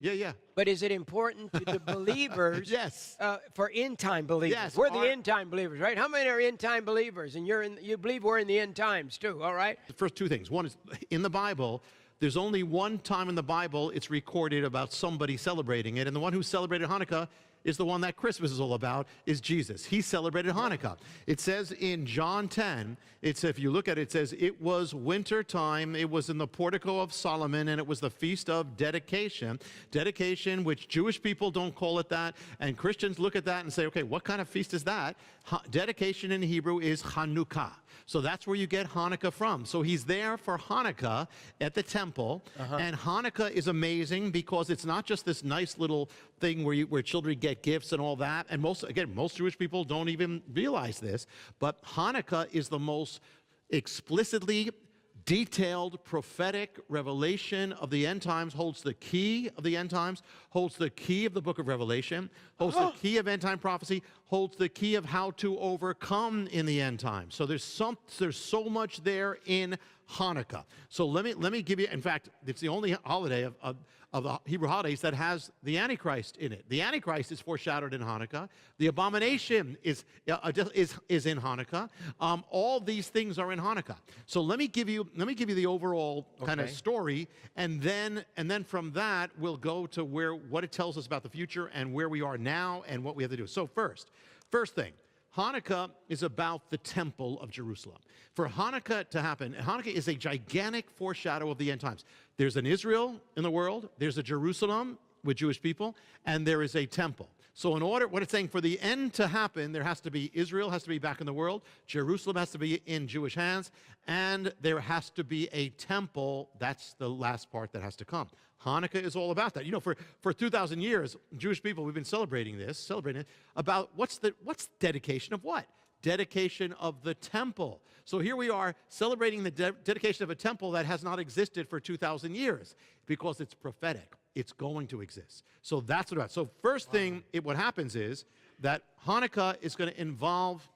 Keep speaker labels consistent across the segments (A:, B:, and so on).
A: Yeah, yeah.
B: But is it important to the believers?
A: Yes.
B: For end-time believers.
A: Yes,
B: We're the end-time believers, right? How many are end-time believers? And you believe we're in the end times too, all right?
A: The first two things. One is, in the Bible, there's only one time in the Bible it's recorded about somebody celebrating it, and the one who celebrated Hanukkah is the one that Christmas is all about, is Jesus. He celebrated Hanukkah. It says in John 10, if you look at it, it says, it was winter time, it was in the portico of Solomon, and it was the feast of dedication. Dedication, which Jewish people don't call it that, and Christians look at that and say, okay, what kind of feast is that? Dedication in Hebrew is Hanukkah. So that's where you get Hanukkah from. So he's there for Hanukkah at the temple, and Hanukkah is amazing because it's not just this nice little thing where children get gifts and all that. And most Jewish people don't even realize this, but Hanukkah is the most explicitly detailed prophetic revelation of the end times, holds the key of the end times, holds the key of the book of Revelation, holds the key of end time prophecy, holds the key of how to overcome in the end times. So there's so much there in Hanukkah. So let me give you, in fact, it's the only holiday of the Hebrew holidays that has the Antichrist in it. The Antichrist is foreshadowed in Hanukkah. The abomination is in Hanukkah. All these things are in Hanukkah. So let me give you the overall kind of story, and then from that we'll go to what it tells us about the future and where we are now and what we have to do. So first thing, Hanukkah is about the temple of Jerusalem. For Hanukkah to happen, Hanukkah is a gigantic foreshadow of the end times. There's an Israel in the world, there's a Jerusalem with Jewish people, and there is a temple. So what it's saying, for the end to happen, there has to be, Israel has to be back in the world, Jerusalem has to be in Jewish hands, and there has to be a temple. That's the last part that has to come. Hanukkah is all about that. You know, for 2,000 years, Jewish people, we've been celebrating it, about what's dedication of what? Dedication of the temple. So here we are celebrating the dedication of a temple that has not existed for 2,000 years because it's prophetic. It's going to exist. So that's what about. So first thing, what happens is that Hanukkah is going to involve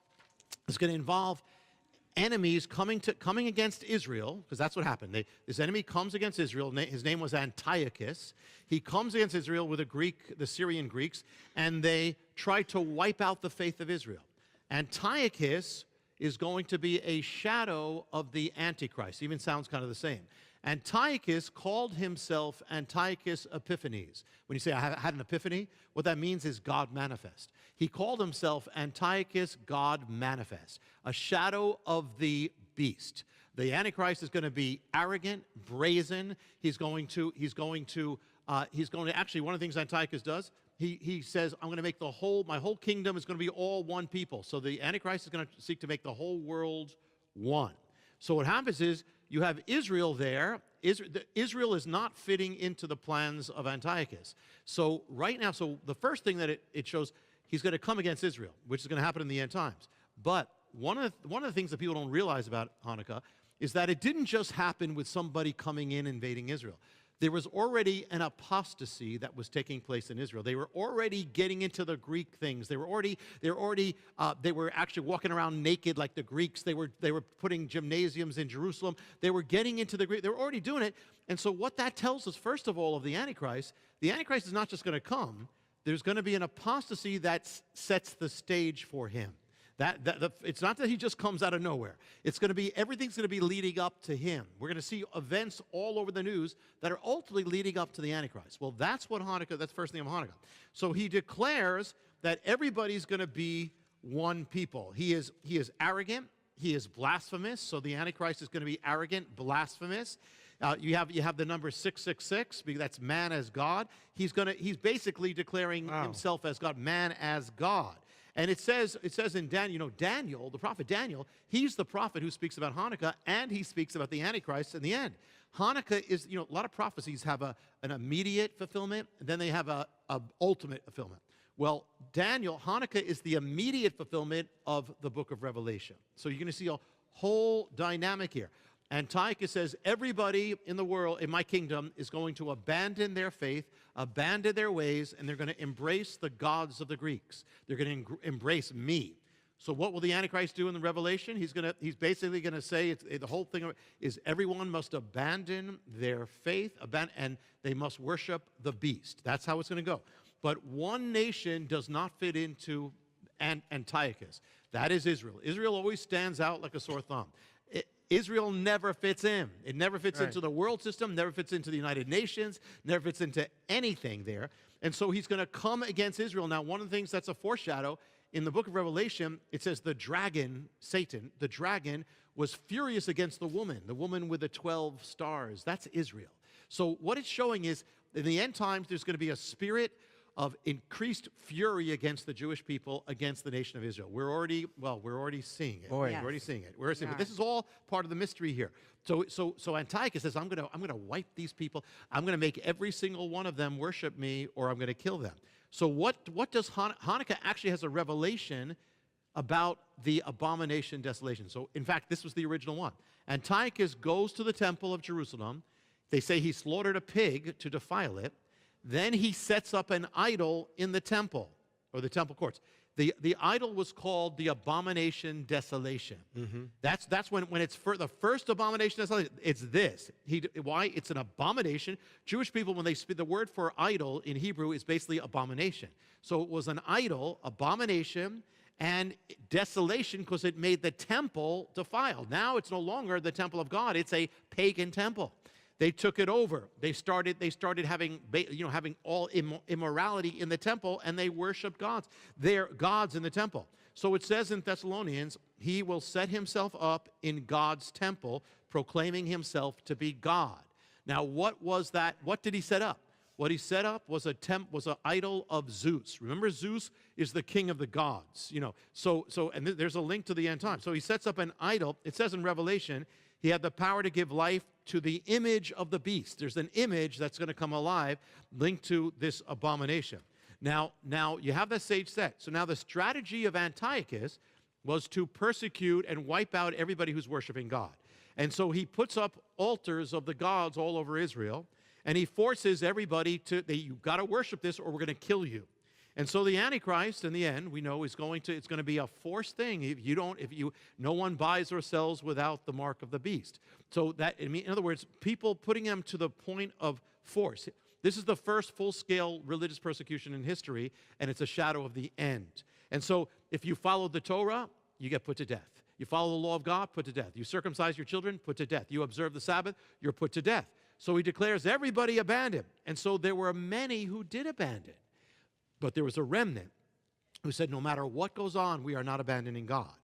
A: enemies coming against Israel, because that's what happened. This enemy comes against Israel. His name was Antiochus. He comes against Israel with the Syrian Greeks, and they try to wipe out the faith of Israel. Antiochus is going to be a shadow of the Antichrist. Even sounds kind of the same. Antiochus called himself Antiochus Epiphanes. When you say, I had an epiphany, what that means is God manifest. He called himself Antiochus God manifest, a shadow of the beast. The Antichrist is going to be arrogant, brazen. He's going to actually, one of the things Antiochus does, he says, I'm going to make my whole kingdom is going to be all one people. So the Antichrist is going to seek to make the whole world one. So what happens is, you have Israel there. Israel is not fitting into the plans of Antiochus. So right now, the first thing that it shows, he's going to come against Israel, which is going to happen in the end times. But one of the things that people don't realize about Hanukkah is that it didn't just happen with somebody coming in invading Israel. There was already an apostasy that was taking place in Israel. They were already getting into the Greek things. They were actually walking around naked like the Greeks. They were putting gymnasiums in Jerusalem. They were getting into the Greek. They were already doing it. And so what that tells us, first of all, of the Antichrist is not just going to come. There's going to be an apostasy that sets the stage for him. It's not that he just comes out of nowhere. It's going to be, everything's going to be leading up to him. We're going to see events all over the news that are ultimately leading up to the Antichrist. Well, that's the first thing of Hanukkah. So he declares that everybody's going to be one people. He is arrogant. He is blasphemous. So the Antichrist is going to be arrogant, blasphemous. You have the number 666, because that's man as God. He's basically declaring himself as God, man as God. And it says in Daniel, Daniel, the prophet Daniel, he's the prophet who speaks about Hanukkah, and he speaks about the Antichrist in the end. Hanukkah is, a lot of prophecies have an immediate fulfillment, and then they have a ultimate fulfillment. Well, Hanukkah is the immediate fulfillment of the book of Revelation. So you're going to see a whole dynamic here. Antiochus says, everybody in the world, in my kingdom, is going to abandon their faith, abandon their ways, and they're going to embrace the gods of the Greeks. They're going to embrace me. So what will the Antichrist do in the Revelation? He's basically going to say, the whole thing is everyone must abandon their faith, and they must worship the beast. That's how it's going to go. But one nation does not fit into Antiochus. That is Israel. Israel always stands out like a sore thumb. Israel never fits in. It never fits into the world system, never fits into the United Nations, never fits into anything there. And so he's going to come against Israel. Now, one of the things that's a foreshadow, in the book of Revelation, it says the dragon, Satan, the dragon, was furious against the woman with the 12 stars. That's Israel. So what it's showing is, in the end times, there's going to be a spirit of increased fury against the Jewish people, against the nation of Israel. We're already seeing it.
B: Boy.
A: We're already seeing it. But this is all part of the mystery here. So Antiochus says, I'm going to wipe these people. I'm going to make every single one of them worship me, or I'm going to kill them. So what does Hanukkah actually has a revelation about the abomination desolation. So in fact, this was the original one. Antiochus goes to the temple of Jerusalem. They say he slaughtered a pig to defile it. Then he sets up an idol in the temple, or the temple courts. The idol was called the abomination desolation. Mm-hmm. That's when it's the first abomination desolation. It's this. Why? It's an abomination. Jewish people, when they speak, the word for idol in Hebrew is basically abomination. So it was an idol, abomination, and desolation because it made the temple defiled. Now it's no longer the temple of God. It's a pagan temple. They took it over. They started having all immorality in the temple, and they worshiped gods. They're gods in the temple. So it says in Thessalonians, he will set himself up in God's temple, proclaiming himself to be God. Now, what was that? What did he set up? What he set up was an idol of Zeus. Remember, Zeus is the king of the gods. And there's a link to the end time. So he sets up an idol. It says in Revelation, he had the power to give life to the image of the beast. There's an image that's going to come alive linked to this abomination. Now you have the stage set. So now the strategy of Antiochus was to persecute and wipe out everybody who's worshiping God. And so he puts up altars of the gods all over Israel, and he forces everybody you've got to worship this or we're going to kill you. And so the Antichrist, in the end, we know it's going to be a forced thing. No one buys or sells without the mark of the beast. So in other words, people putting them to the point of force. This is the first full-scale religious persecution in history, and it's a shadow of the end. And so if you follow the Torah, you get put to death. You follow the law of God, put to death. You circumcise your children, put to death. You observe the Sabbath, you're put to death. So he declares everybody abandon. And so there were many who did abandon. But there was a remnant who said, no matter what goes on, we are not abandoning God.